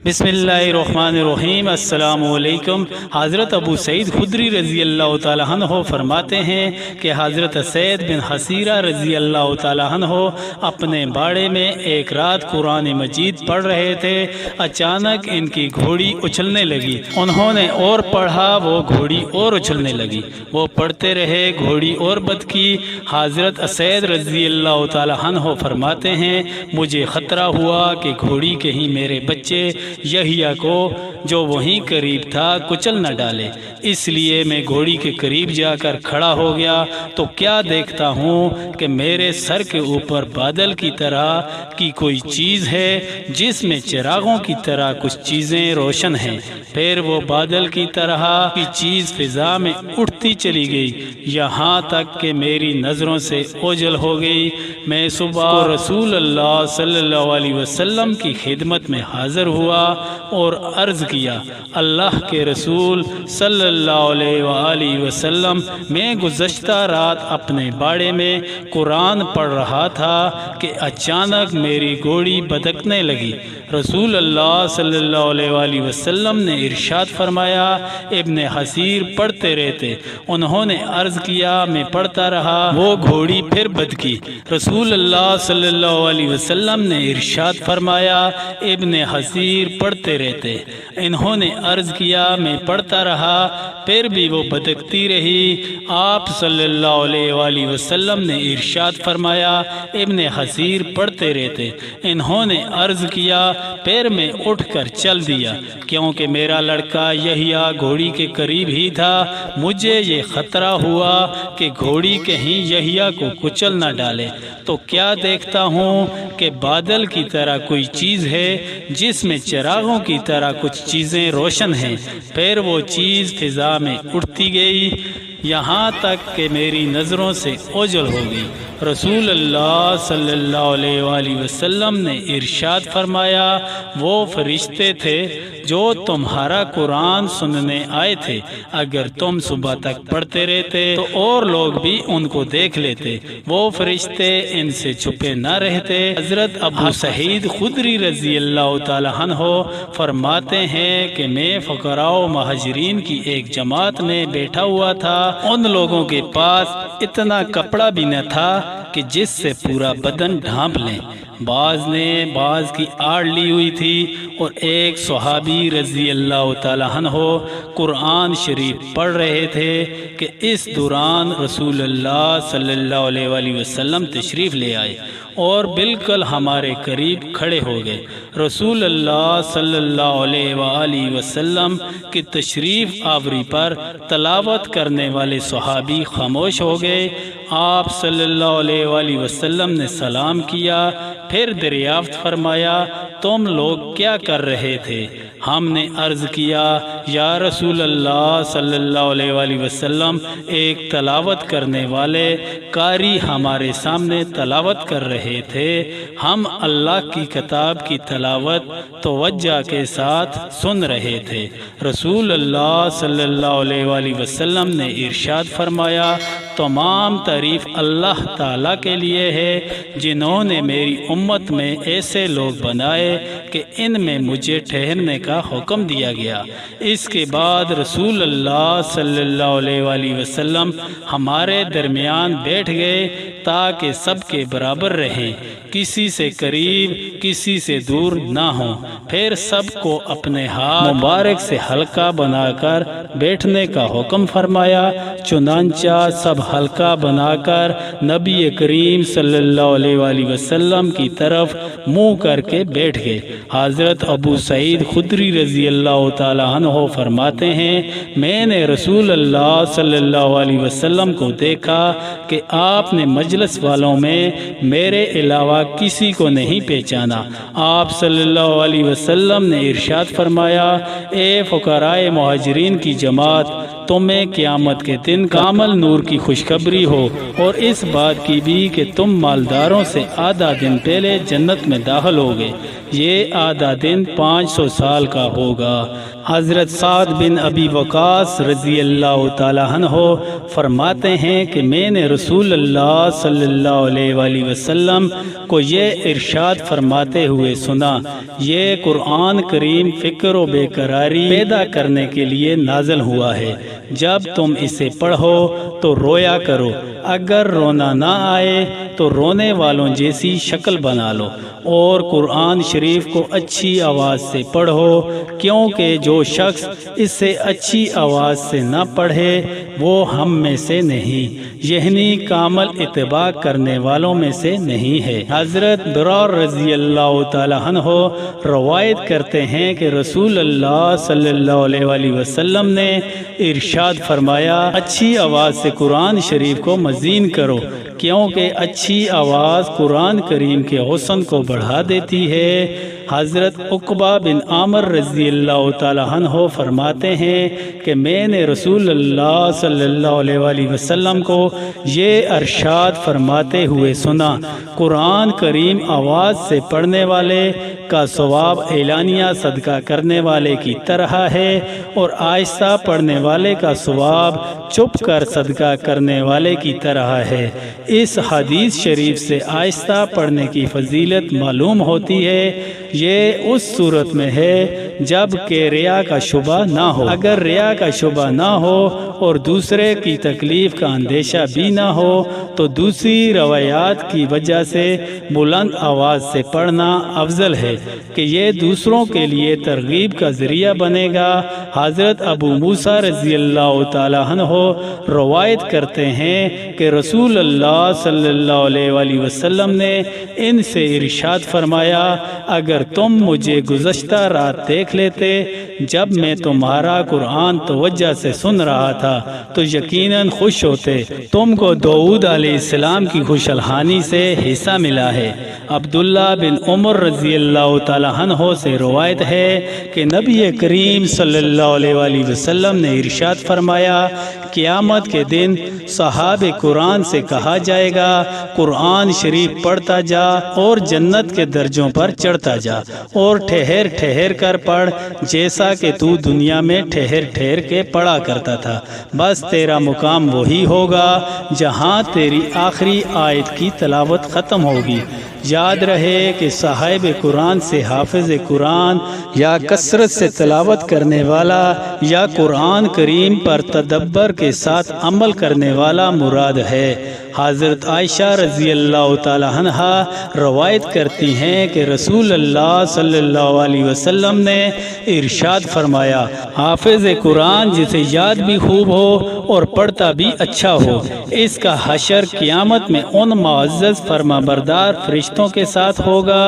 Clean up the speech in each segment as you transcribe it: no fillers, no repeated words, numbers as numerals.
بسم اللہ الرحمن الرحیم۔ السلام علیکم۔ حضرت ابو سعید خدری رضی اللہ تعالیٰ عنہ فرماتے ہیں کہ حضرت سعید بن حسیرہ رضی اللہ تعالیٰ عنہ اپنے باڑے میں ایک رات قرآن مجید پڑھ رہے تھے۔ اچانک ان کی گھوڑی اچھلنے لگی۔ انہوں نے اور پڑھا، وہ گھوڑی اور اچھلنے لگی۔ وہ پڑھتے رہے، گھوڑی اور بد کی۔ حضرت سعید رضی اللہ تعالیٰ عنہ فرماتے ہیں مجھے خطرہ ہوا کہ گھوڑی کہیں میرے بچے یحییٰ کو جو وہیں قریب تھا کچل نہ ڈالے، اس لیے میں گھوڑی کے قریب جا کر کھڑا ہو گیا تو کیا دیکھتا ہوں کہ میرے سر کے اوپر بادل کی طرح کی کوئی چیز ہے جس میں چراغوں کی طرح کچھ چیزیں روشن ہیں۔ پھر وہ بادل کی طرح کی چیز فضا میں اٹھتی چلی گئی یہاں تک کہ میری نظروں سے اوجھل ہو گئی۔ میں صبح رسول اللہ صلی اللہ علیہ وسلم کی خدمت میں حاضر ہوا اور عرض کیا، اللہ کے رسول صلی اللہ علیہ وآلہ وسلم، میں گزشتہ رات اپنے باڑے میں قرآن پڑھ رہا تھا کہ اچانک میری گھوڑی بدکنے لگی۔ رسول اللہ صلی اللہ علیہ وآلہ وسلم نے ارشاد فرمایا، ابن حسیر پڑھتے رہتے۔ انہوں نے عرض کیا، میں پڑھتا رہا، وہ گھوڑی پھر بدکی۔ رسول اللہ صلی اللہ علیہ وسلم نے ارشاد فرمایا، ابن حسیر پڑھتے رہتے۔ انہوں نے عرض کیا، میں پڑھتا رہا، پھر بھی وہ بدکتی رہی۔ آپ صلی اللہ علیہ وآلہ وسلم نے ارشاد فرمایا، ابن حسیر پڑھتے رہتے۔ انہوں نے عرض کیا، پھر میں اٹھ کر چل دیا کیونکہ میرا لڑکا یحییٰ گھوڑی کے قریب ہی تھا۔ مجھے یہ خطرہ ہوا کہ گھوڑی کہیں یحییٰ کو کچل نہ ڈالے، تو کیا دیکھتا ہوں کہ بادل کی طرح کوئی چیز ہے جس میں چراغوں کی طرح کچھ چیزیں روشن ہیں۔ پھر وہ چیز فضا میں اٹھتی گئی یہاں تک کہ میری نظروں سے اوجھل ہو گئی۔ رسول اللہ صلی اللہ علیہ وآلہ وسلم نے ارشاد فرمایا، وہ فرشتے تھے جو تمہارا قرآن سننے آئے تھے۔ اگر تم صبح تک پڑھتے رہتے تو اور لوگ بھی ان کو دیکھ لیتے، وہ فرشتے ان سے چھپے نہ رہتے۔ حضرت ابو سعید خدری رضی اللہ تعالیٰ عنہ فرماتے ہیں کہ میں فقراء و مہاجرین کی ایک جماعت میں بیٹھا ہوا تھا۔ ان لوگوں کے پاس اتنا کپڑا بھی نہ تھا کہ جس سے پورا بدن ڈھانپ لیں۔ بعض نے بعض کی آڑ لی ہوئی تھی اور ایک صحابی رضی اللہ تعالیٰ عنہ قرآن شریف پڑھ رہے تھے کہ اس دوران رسول اللہ صلی اللہ علیہ وآلہ وسلم تشریف لے آئے اور بالکل ہمارے قریب کھڑے ہو گئے۔ رسول اللہ صلی اللہ علیہ وآلہ وسلم کی تشریف آوری پر تلاوت کرنے والے صحابی خاموش ہو گئے۔ آپ صلی اللہ علیہ وآلہ وسلم نے سلام کیا، پھر دریافت فرمایا، تم لوگ کیا کر رہے تھے؟ ہم نے عرض کیا، یا رسول اللہ صلی اللہ علیہ وآلہ وسلم، ایک تلاوت کرنے والے قاری ہمارے سامنے تلاوت کر رہے تھے۔ ہم اللہ کی کتاب کی تلاوت توجہ کے ساتھ سن رہے تھے۔ رسول اللہ صلی اللہ علیہ وآلہ وسلم نے ارشاد فرمایا، تمام تعریف اللہ تعالیٰ کے لیے ہے جنہوں نے میری امت میں ایسے لوگ بنائے کہ ان میں مجھے ٹھہرنے کا حکم دیا گیا۔ اس کے بعد رسول اللہ صلی اللہ علیہ وآلہ وسلم ہمارے درمیان بیٹھ گئے تاکہ سب کے برابر رہیں، کسی سے قریب کسی سے دور نہ ہوں۔ پھر سب کو اپنے ہاتھ مبارک سے حلقہ بنا کر بیٹھنے کا حکم فرمایا، چنانچہ سب حلقہ بنا کر نبی کریم صلی اللہ علیہ وآلہ وسلم کی طرف منہ کر کے بیٹھ گئے۔ حضرت ابو سعید خدری رضی اللہ تعالیٰ عنہ فرماتے ہیں، میں نے رسول اللہ صلی اللہ علیہ وسلم کو دیکھا کہ آپ نے مجلس والوں میں میرے علاوہ کسی کو نہیں پہچانا۔ آپ صلی اللہ علیہ وسلم نے ارشاد فرمایا، اے فقراء مہاجرین کی جماعت، تمہیں قیامت کے دن کامل نور کی خوشخبری ہو اور اس بات کی بھی کہ تم مالداروں سے آدھا دن پہلے جنت میں داخل ہوگے۔ یہ آدھا دن 500 سال کا ہوگا۔ حضرت سعد بن ابی وقاص رضی اللہ تعالیٰ عنہ فرماتے ہیں کہ میں نے رسول اللہ صلی اللہ علیہ وآلہ وسلم کو یہ ارشاد فرماتے ہوئے سنا، یہ قرآن کریم فکر و بے قراری پیدا کرنے کے لیے نازل ہوا ہے، جب تم اسے پڑھو تو رویا کرو، اگر رونا نہ آئے تو رونے والوں جیسی شکل بنا لو، اور قرآن شریف کو اچھی آواز سے پڑھو، کیونکہ جو شخص اس سے اچھی آواز سے نہ پڑھے وہ ہم میں سے نہیں، یعنی کامل اتباع کرنے والوں میں سے نہیں ہے۔ حضرت برار رضی اللہ تعالیٰ عنہ روایت کرتے ہیں کہ رسول اللہ صلی اللہ علیہ وآلہ وسلم نے ارشاد فرمایا، اچھی آواز سے قرآن شریف کو مزین کرو، کیونکہ اچھی آواز قرآن کریم کے حسن کو بڑھا دیتی ہے۔ حضرت عقبہ بن عامر رضی اللہ تعالیٰ عنہ فرماتے ہیں کہ میں نے رسول اللہ صلی اللہ علیہ وآلہ وسلم کو یہ ارشاد فرماتے ہوئے سنا، قرآن کریم آواز سے پڑھنے والے کا ثواب اعلانیہ صدقہ کرنے والے کی طرح ہے، اور آہستہ پڑھنے والے کا ثواب چپ کر صدقہ کرنے والے کی طرح ہے۔ اس حدیث شریف سے آہستہ پڑھنے کی فضیلت معلوم ہوتی ہے۔ یہ اس صورت میں ہے جب کہ ریا کا شبہ نہ ہو۔ اگر ریا کا شبہ نہ ہو اور دوسرے کی تکلیف کا اندیشہ بھی نہ ہو تو دوسری روایات کی وجہ سے بلند آواز سے پڑھنا افضل ہے کہ یہ دوسروں کے لیے ترغیب کا ذریعہ بنے گا۔ حضرت ابو موسیٰ رضی اللہ تعالیٰ عنہ روایت کرتے ہیں کہ رسول اللہ صلی اللہ علیہ وآلہ وسلم نے ان سے ارشاد فرمایا، اگر تم مجھے گزشتہ رات دیکھ لیتے جب میں تمہارا قرآن توجہ سے سن رہا تھا تو یقیناً خوش ہوتے، تم کو داؤد علیہ السلام کی خوش الحانی سے حصہ ملا ہے۔ عبداللہ بن عمر رضی اللہ تعالیٰ عنہ سے روایت ہے کہ نبی کریم صلی اللہ علیہ وآلہ وسلم نے ارشاد فرمایا، قیامت کے دن صحاب قرآن سے کہا جائے گا، قرآن شریف پڑھتا جا اور جنت کے درجوں پر چڑھتا جا، اور ٹھہر ٹھہر کر پڑھ جیسا کہ تو دنیا میں ٹھہر ٹھہر کے پڑھا کرتا تھا، بس تیرا مقام وہی ہوگا جہاں تیری آخری آیت کی تلاوت ختم ہوگی۔ یاد رہے کہ صاحب قرآن سے حافظ قرآن یا کثرت سے تلاوت کرنے والا یا قرآن کریم پر تدبر کے ساتھ عمل کرنے والا مراد ہے۔ حضرت عائشہ رضی اللہ تعالی عنہا روایت کرتی ہیں کہ رسول اللہ صلی اللہ علیہ وسلم نے ارشاد فرمایا، حافظ قرآن جسے یاد بھی خوب ہو اور پڑھتا بھی اچھا ہو، اس کا حشر قیامت میں ان معزز فرما بردار فرشتوں کے ساتھ ہوگا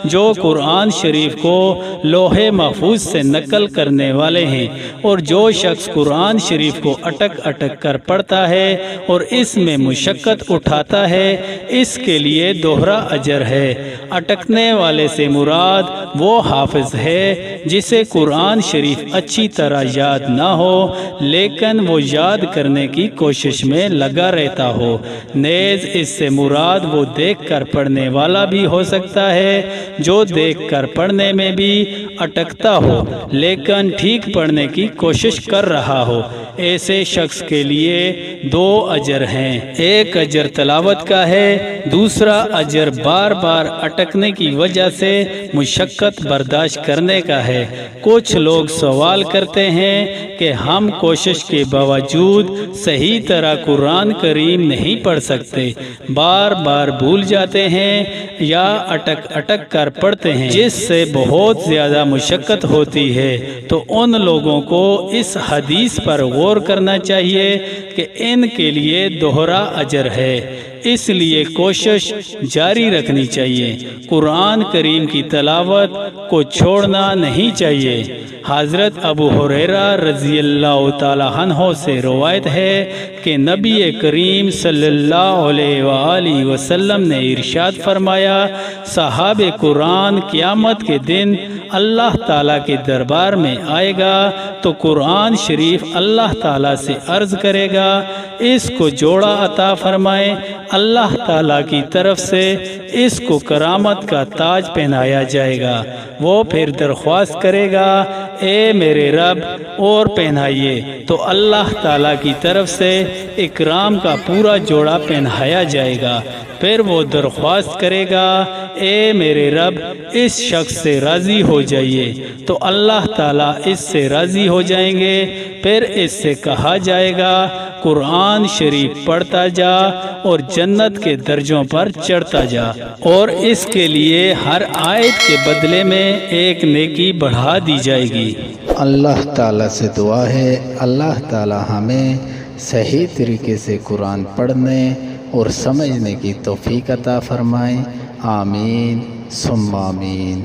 جو قرآن شریف کو لوح محفوظ سے نقل کرنے والے ہیں، اور جو شخص قرآن شریف کو اٹک اٹک کر پڑھتا ہے اور اس میں مشقت اٹھاتا ہے، اس کے لیے دوہرا اجر ہے۔ اٹکنے والے سے مراد وہ حافظ ہے جسے قرآن شریف اچھی طرح یاد نہ ہو لیکن وہ یاد کرنے کی کوشش میں لگا رہتا ہو۔ نیز اس سے مراد وہ دیکھ کر پڑھنے والا بھی ہو سکتا ہے جو دیکھ کر پڑھنے میں بھی اٹکتا ہو لیکن ٹھیک پڑھنے کی کوشش کر رہا ہو۔ ایسے شخص کے لیے دو اجر ہیں، ایک اجر تلاوت کا ہے، دوسرا اجر بار بار اٹکنے کی وجہ سے مشقت برداشت کرنے کا ہے۔ کچھ لوگ سوال کرتے ہیں کہ ہم کوشش کے باوجود صحیح طرح قرآن کریم نہیں پڑھ سکتے، بار بار بھول جاتے ہیں یا اٹک اٹک کر پڑھتے ہیں جس سے بہت زیادہ مشقت ہوتی ہے، تو ان لوگوں کو اس حدیث پر غور کرنا چاہیے کہ ان کے لیے دوہرا اجر ہے، اس لیے کوشش جاری رکھنی چاہیے، قرآن کریم کی تلاوت کو چھوڑنا نہیں چاہیے۔ حضرت ابو ہریرہ رضی اللہ تعالی عنہ سے روایت ہے کہ نبی کریم صلی اللہ علیہ وآلہ وسلم نے ارشاد فرمایا، صاحب قرآن قیامت کے دن اللہ تعالیٰ کے دربار میں آئے گا تو قرآن شریف اللہ تعالیٰ سے عرض کرے گا، اس کو جوڑا عطا فرمائے۔ اللہ تعالیٰ کی طرف سے اس کو کرامت کا تاج پہنایا جائے گا۔ وہ پھر درخواست کرے گا اے میرے رب اور پہنائیے، تو اللہ تعالیٰ کی طرف سے اکرام کا پورا جوڑا پہنایا جائے گا۔ پھر وہ درخواست کرے گا اے میرے رب اس شخص سے راضی ہو جائیے، تو اللہ تعالیٰ اس سے راضی ہو جائیں گے۔ پھر اس سے کہا جائے گا قرآن شریف پڑھتا جا اور جنت کے درجوں پر چڑھتا جا، اور اس کے لیے ہر آیت کے بدلے میں ایک نیکی بڑھا دی جائے گی۔ اللہ تعالیٰ سے دعا ہے اللہ تعالیٰ ہمیں صحیح طریقے سے قرآن پڑھنے اور سمجھنے کی توفیق عطا فرمائیں۔ آمین ثم آمین۔